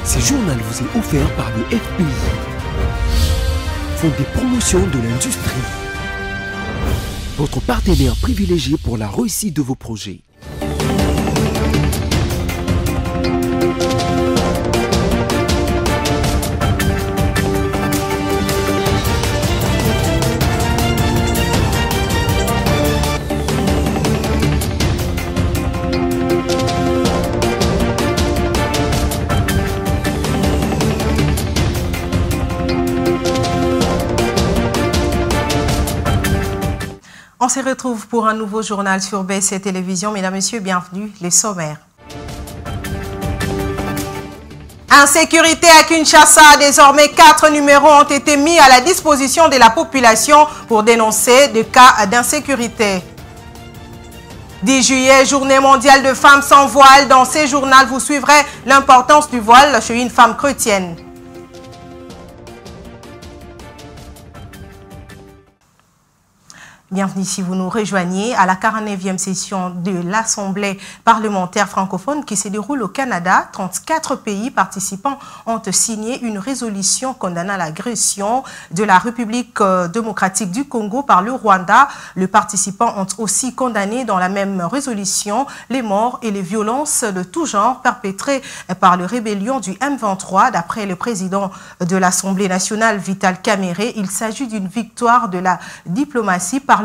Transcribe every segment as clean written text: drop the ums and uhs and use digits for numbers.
Ce journal vous est offert par le FPI, Fonds de promotion de l'industrie, votre partenaire privilégié pour la réussite de vos projets. On se retrouve pour un nouveau journal sur BC Télévision. Mesdames, Messieurs, bienvenue, les sommaires. Insécurité à Kinshasa, désormais 4 numéros ont été mis à la disposition de la population pour dénoncer des cas d'insécurité. 10 juillet, journée mondiale de femmes sans voile. Dans ce journal, vous suivrez l'importance du voile chez une femme chrétienne. Bienvenue si vous nous rejoignez à la 49e session de l'Assemblée parlementaire francophone qui se déroule au Canada. 34 pays participants ont signé une résolution condamnant l'agression de la République démocratique du Congo par le Rwanda. Les participants ont aussi condamné dans la même résolution les morts et les violences de tout genre perpétrées par les rébellions du M23. D'après le président de l'Assemblée nationale, Vital Kamerhe, il s'agit d'une victoire de la diplomatie parlementaire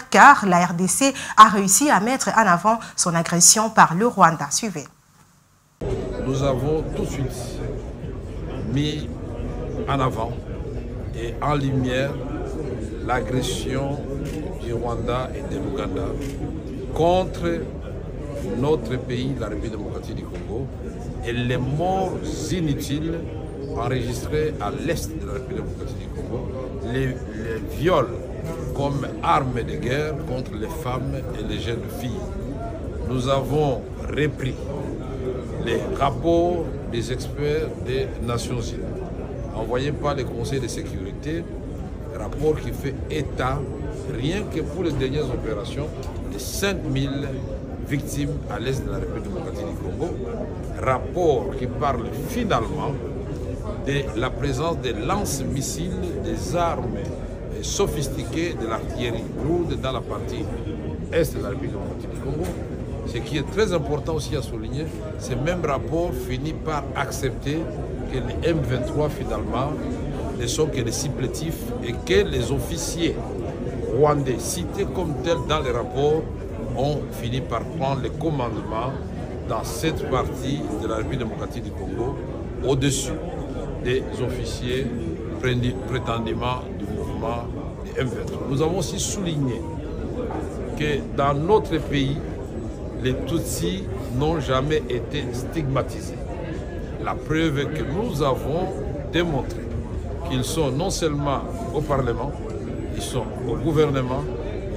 car la RDC a réussi à mettre en avant son agression par le Rwanda. Suivez. Nous avons tout de suite mis en avant et en lumière l'agression du Rwanda et de l'Ouganda contre notre pays, la République démocratique du Congo, et les morts inutiles enregistrées à l'est de la République démocratique du Congo, les viols comme arme de guerre contre les femmes et les jeunes filles. Nous avons repris les rapports des experts des Nations Unies, envoyés par le Conseil de sécurité, rapport qui fait état, rien que pour les dernières opérations, de 5000 victimes à l'est de la République démocratique du Congo, rapport qui parle finalement de la présence des lance-missiles, des armes sophistiquées de l'artillerie lourde dans la partie est de la République démocratique du Congo. Ce qui est très important aussi à souligner, ce même rapport finit par accepter que les M23 finalement ne sont que des supplétifs et que les officiers rwandais cités comme tels dans les rapports ont fini par prendre le commandement dans cette partie de la République démocratique du Congo au-dessus des officiers prétendument du mouvement des M23. Nous avons aussi souligné que dans notre pays, les Tutsis n'ont jamais été stigmatisés. La preuve est que nous avons démontré qu'ils sont non seulement au Parlement, ils sont au gouvernement,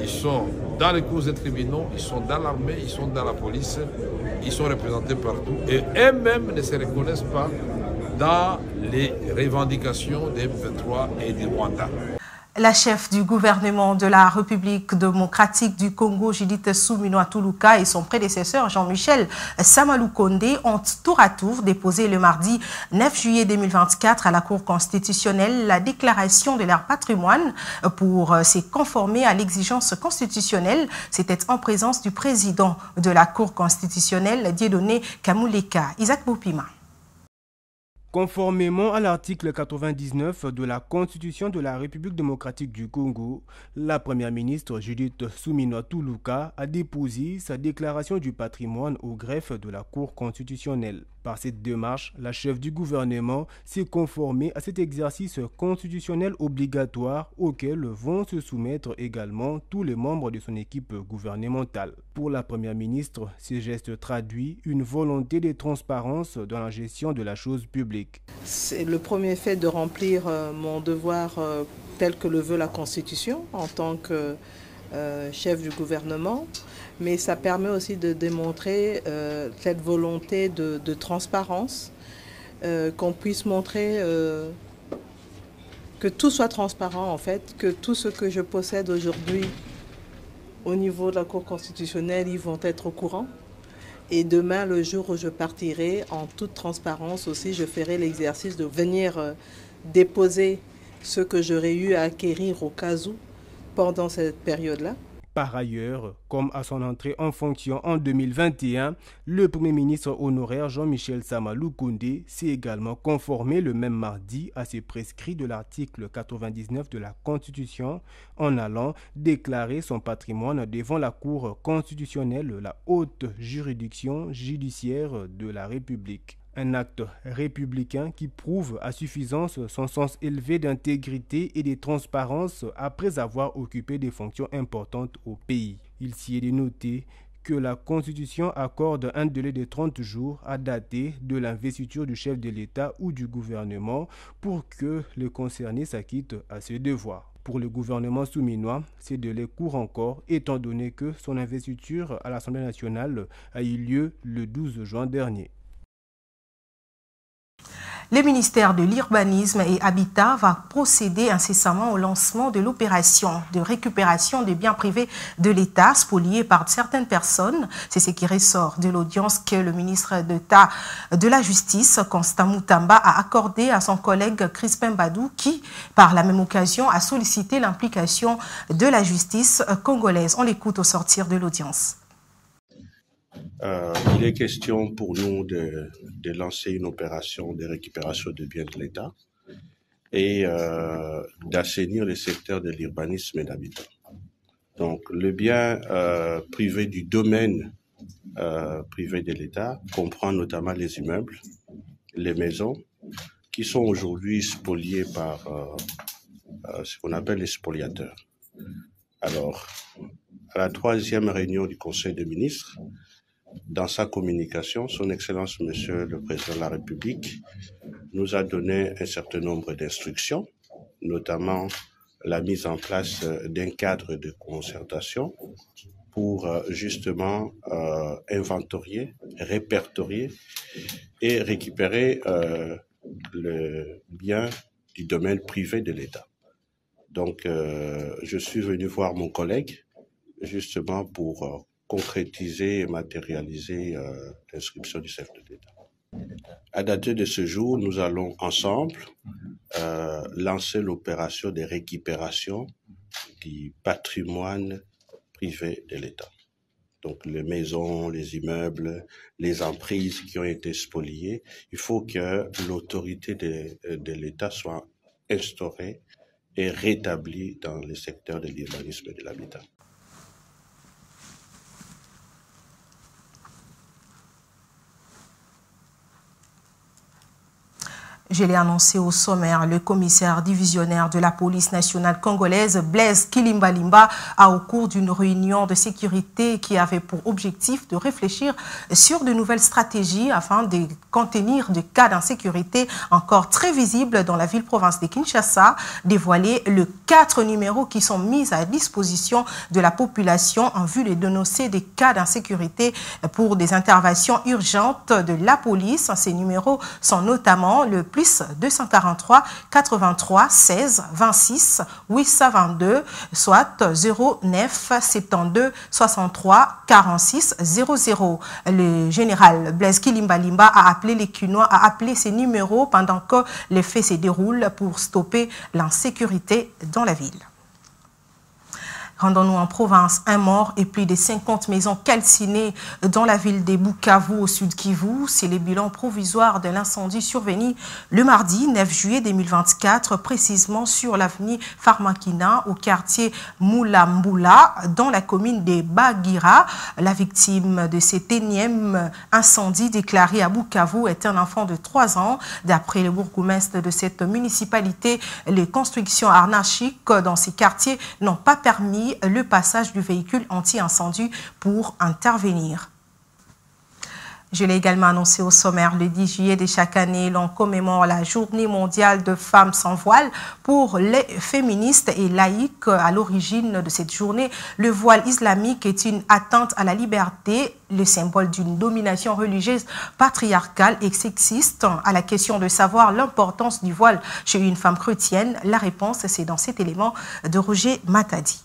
ils sont dans les cours et tribunaux, ils sont dans l'armée, ils sont dans la police, ils sont représentés partout et eux-mêmes ne se reconnaissent pas dans les revendications des M23 et du Rwanda. La chef du gouvernement de la République démocratique du Congo, Judith Suminwa Tuluka, et son prédécesseur Jean-Michel Samaloukonde ont tour à tour déposé le mardi 9 juillet 2024 à la Cour constitutionnelle la déclaration de leur patrimoine pour se conformer à l'exigence constitutionnelle. C'était en présence du président de la Cour constitutionnelle, Dieudonné Kamuleka. Isaac Boupima. Conformément à l'article 99 de la Constitution de la République démocratique du Congo, la première ministre Judith Suminwa Tuluka a déposé sa déclaration du patrimoine au greffe de la Cour constitutionnelle. Par cette démarche, la chef du gouvernement s'est conformée à cet exercice constitutionnel obligatoire auquel vont se soumettre également tous les membres de son équipe gouvernementale. Pour la première ministre, ce geste traduit une volonté de transparence dans la gestion de la chose publique. C'est le premier fait de remplir mon devoir tel que le veut la Constitution en tant que chef du gouvernement, mais ça permet aussi de démontrer cette volonté de transparence, qu'on puisse montrer que tout soit transparent en fait, que tout ce que je possède aujourd'hui au niveau de la Cour constitutionnelle, ils vont être au courant, Et demain, le jour où je partirai, en toute transparence aussi, je ferai l'exercice de venir déposer ce que j'aurais eu à acquérir au cas où pendant cette période-là. Par ailleurs, comme à son entrée en fonction en 2021, le Premier ministre honoraire Jean-Michel Sama Lukonde s'est également conformé le même mardi à ses prescrits de l'article 99 de la Constitution en allant déclarer son patrimoine devant la Cour constitutionnelle, la haute juridiction judiciaire de la République. Un acte républicain qui prouve à suffisance son sens élevé d'intégrité et de transparence après avoir occupé des fonctions importantes au pays. Il s'y est dénoté que la Constitution accorde un délai de 30 jours à dater de l'investiture du chef de l'État ou du gouvernement pour que le concerné s'acquitte à ses devoirs. Pour le gouvernement souminois, ces délais courent encore, étant donné que son investiture à l'Assemblée nationale a eu lieu le 12 juin dernier. Le ministère de l'Urbanisme et Habitat va procéder incessamment au lancement de l'opération de récupération des biens privés de l'État spoliés par certaines personnes. C'est ce qui ressort de l'audience que le ministre d'État de la Justice, Constant Moutamba, a accordé à son collègue Crispin Badou qui, par la même occasion, a sollicité l'implication de la justice congolaise. On l'écoute au sortir de l'audience. Il est question pour nous de lancer une opération de récupération de biens de l'État et d'assainir le secteur de l'urbanisme et d'habitat. Donc, le bien privé du domaine privé de l'État comprend notamment les immeubles, les maisons, qui sont aujourd'hui spoliés par ce qu'on appelle les spoliateurs. Alors, à la 3e réunion du Conseil des ministres, dans sa communication, son Excellence Monsieur le Président de la République nous a donné un certain nombre d'instructions, notamment la mise en place d'un cadre de concertation pour justement inventorier, répertorier et récupérer le bien du domaine privé de l'État. Donc, je suis venu voir mon collègue justement pour concrétiser et matérialiser l'inscription du chef de l'État. À dater de ce jour, nous allons ensemble lancer l'opération de récupération du patrimoine privé de l'État. Donc les maisons, les immeubles, les emprises qui ont été spoliées, il faut que l'autorité de l'État soit instaurée et rétablie dans le secteur de l'urbanisme et de l'habitat. Je l'ai annoncé au sommaire, le commissaire divisionnaire de la police nationale congolaise, Blaise Kilimbalimba, a au cours d'une réunion de sécurité qui avait pour objectif de réfléchir sur de nouvelles stratégies afin de contenir des cas d'insécurité encore très visibles dans la ville-province de Kinshasa, dévoilé les 4 numéros qui sont mis à disposition de la population en vue de dénoncer des cas d'insécurité pour des interventions urgentes de la police. Ces numéros sont notamment le plus 243 83 16 26 822, soit 09 72 63 46 00. Le général Blaise Kilimbalimba a appelé les Cunois à appeler ces numéros pendant que les faits se déroulent pour stopper l'insécurité dans la ville. Rendons-nous en province, un mort et plus de 50 maisons calcinées dans la ville de Bukavu au sud Kivu. C'est le bilan provisoire de l'incendie survenu le mardi 9 juillet 2024, précisément sur l'avenue Farmakina au quartier Moulambula dans la commune de Bagira. La victime de cet énième incendie déclaré à Bukavu est un enfant de 3 ans. D'après le bourgmestre de cette municipalité, les constructions anarchiques dans ces quartiers n'ont pas permis le passage du véhicule anti-incendie pour intervenir. Je l'ai également annoncé au sommaire, le 10 juillet de chaque année, l'on commémore la journée mondiale de femmes sans voile. Pour les féministes et laïcs, à l'origine de cette journée, le voile islamique est une atteinte à la liberté, le symbole d'une domination religieuse patriarcale et sexiste. À la question de savoir l'importance du voile chez une femme chrétienne, la réponse c'est dans cet élément de Roger Matadi.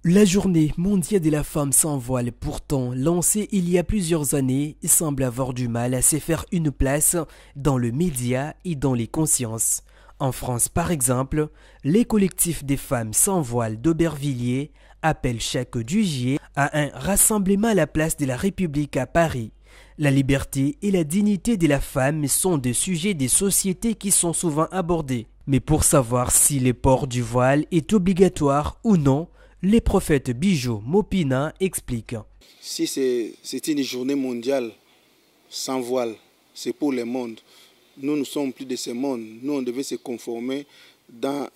La journée mondiale de la femme sans voile, pourtant lancée il y a plusieurs années, semble avoir du mal à se faire une place dans le média et dans les consciences. En France, par exemple, les collectifs des femmes sans voile d'Aubervilliers appellent chaque 2 juillet à un rassemblement à la place de la République à Paris. La liberté et la dignité de la femme sont des sujets des sociétés qui sont souvent abordés. Mais pour savoir si le port du voile est obligatoire ou non, les prophètes Bijou Mopina expliquent. Si c'est une journée mondiale sans voile, c'est pour le monde. Nous ne sommes plus de ce monde. Nous, on devait se conformer dans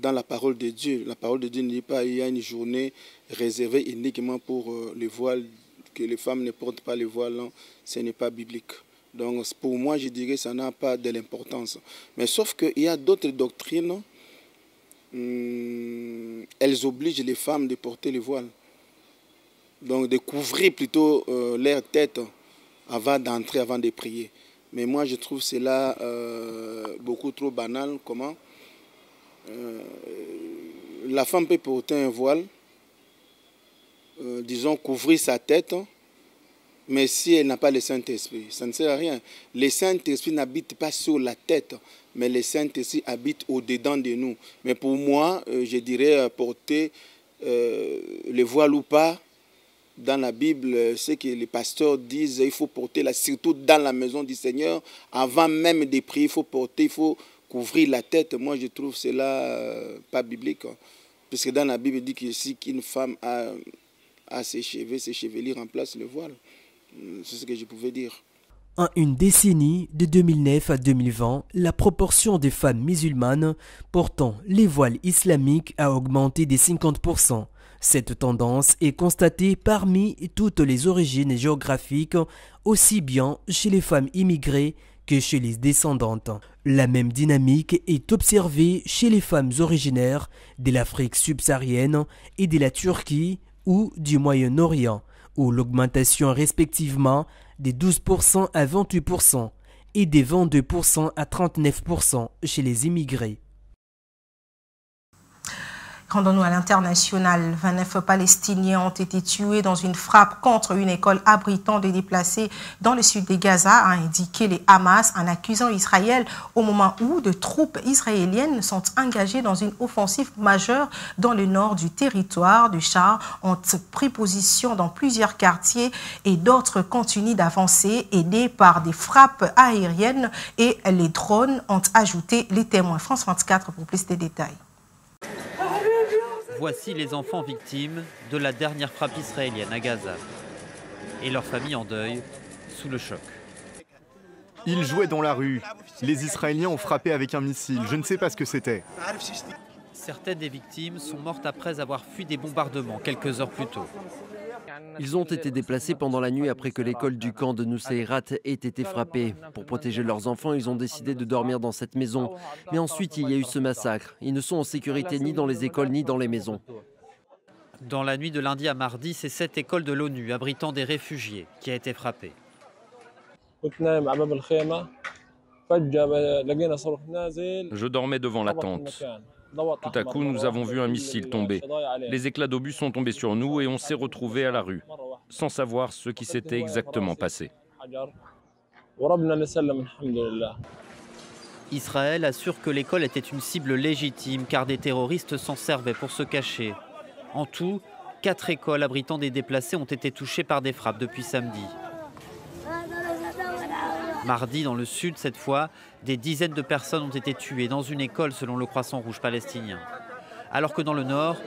la parole de Dieu. La parole de Dieu ne dit pas qu'il y a une journée réservée uniquement pour le voile, que les femmes ne portent pas le voile. Non, ce n'est pas biblique. Donc pour moi, je dirais que ça n'a pas de l'importance. Mais sauf qu'il y a d'autres doctrines. Elles obligent les femmes de porter le voile. Donc de couvrir plutôt leur tête avant d'entrer, avant de prier. Mais moi je trouve cela beaucoup trop banal. Comment la femme peut porter un voile, disons couvrir sa tête, mais si elle n'a pas le Saint-Esprit, ça ne sert à rien. Le Saint-Esprit n'habite pas sur la tête, mais le Saint-Esprit habite au-dedans de nous. Mais pour moi, je dirais porter le voile ou pas, dans la Bible, ce que les pasteurs disent, il faut porter là, surtout dans la maison du Seigneur, avant même de prier, il faut couvrir la tête. Moi, je trouve cela pas biblique. Puisque dans la Bible, il dit que si une femme a ses chevelures remplacent le voile. C'est ce que je pouvais dire. En une décennie, de 2009 à 2020, la proportion des femmes musulmanes portant les voiles islamiques a augmenté de 50%. Cette tendance est constatée parmi toutes les origines géographiques, aussi bien chez les femmes immigrées que chez les descendantes. La même dynamique est observée chez les femmes originaires de l'Afrique subsaharienne et de la Turquie ou du Moyen-Orient, où l'augmentation est respectivement de 12% à 28% et de 22% à 39% chez les immigrés. Rendons-nous à l'international. 29 Palestiniens ont été tués dans une frappe contre une école abritant des déplacés dans le sud de Gaza, a indiqué les Hamas en accusant Israël au moment où de troupes israéliennes sont engagées dans une offensive majeure dans le nord du territoire. Des chars ont pris position dans plusieurs quartiers et d'autres continuent d'avancer, aidés par des frappes aériennes et les drones, ont ajouté les témoins. France 24 pour plus de détails. Voici les enfants victimes de la dernière frappe israélienne à Gaza et leurs familles en deuil sous le choc. Ils jouaient dans la rue. Les Israéliens ont frappé avec un missile. Je ne sais pas ce que c'était. Certaines des victimes sont mortes après avoir fui des bombardements quelques heures plus tôt. Ils ont été déplacés pendant la nuit après que l'école du camp de Nuseirat ait été frappée. Pour protéger leurs enfants, ils ont décidé de dormir dans cette maison. Mais ensuite, il y a eu ce massacre. Ils ne sont en sécurité ni dans les écoles ni dans les maisons. Dans la nuit de lundi à mardi, c'est cette école de l'ONU abritant des réfugiés qui a été frappée. Je dormais devant la tente. Tout à coup, nous avons vu un missile tomber. Les éclats d'obus sont tombés sur nous et on s'est retrouvés à la rue, sans savoir ce qui s'était exactement passé. Israël assure que l'école était une cible légitime car des terroristes s'en servaient pour se cacher. En tout, 4 écoles abritant des déplacés ont été touchées par des frappes depuis samedi. Mardi, dans le sud, cette fois, des dizaines de personnes ont été tuées dans une école selon le Croissant Rouge palestinien. Alors que dans le nord,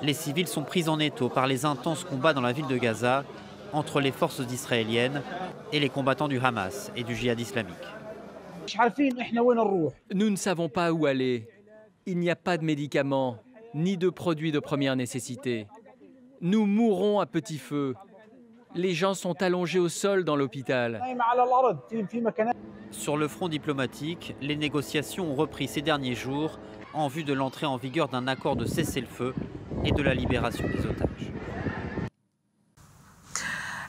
les civils sont pris en étau par les intenses combats dans la ville de Gaza entre les forces israéliennes et les combattants du Hamas et du djihad islamique. Nous ne savons pas où aller. Il n'y a pas de médicaments, ni de produits de première nécessité. Nous mourrons à petit feu. Les gens sont allongés au sol dans l'hôpital. Sur le front diplomatique, les négociations ont repris ces derniers jours en vue de l'entrée en vigueur d'un accord de cessez-le-feu et de la libération des otages.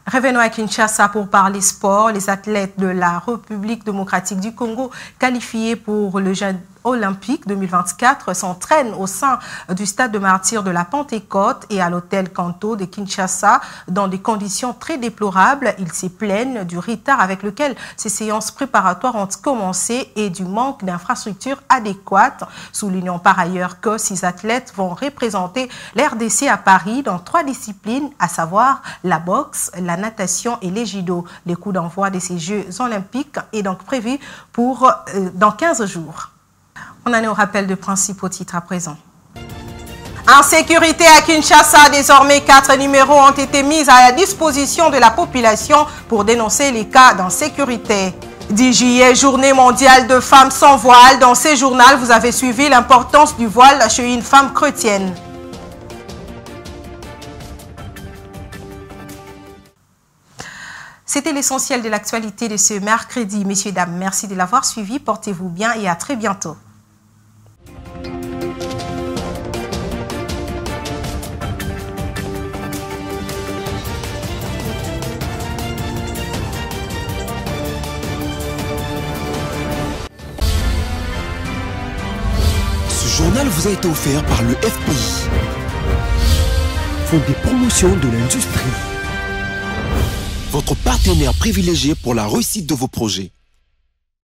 Revenons à Kinshasa pour parler sport. Les athlètes de la République démocratique du Congo qualifiés pour les Jeux olympiques 2024 s'entraînent au sein du stade de martyrs de la Pentecôte et à l'hôtel Kanto de Kinshasa dans des conditions très déplorables. Ils se plaignent du retard avec lequel ces séances préparatoires ont commencé et du manque d'infrastructures adéquates. Soulignons par ailleurs que 6 athlètes vont représenter l'RDC à Paris dans 3 disciplines, à savoir la boxe, la natation et les judo. Le coup d'envoi de ces Jeux olympiques est donc prévu pour dans 15 jours. On en est au rappel de principaux titres à présent. En sécurité à Kinshasa, désormais 4 numéros ont été mis à la disposition de la population pour dénoncer les cas d'insécurité. 10 juillet, journée mondiale de femmes sans voile. Dans ce journal, vous avez suivi l'importance du voile chez une femme chrétienne. C'était l'essentiel de l'actualité de ce mercredi. Messieurs, dames, merci de l'avoir suivi. Portez-vous bien et à très bientôt. Ce journal vous a été offert par le FPI, Fonds des promotions de l'industrie, votre partenaire privilégié pour la réussite de vos projets.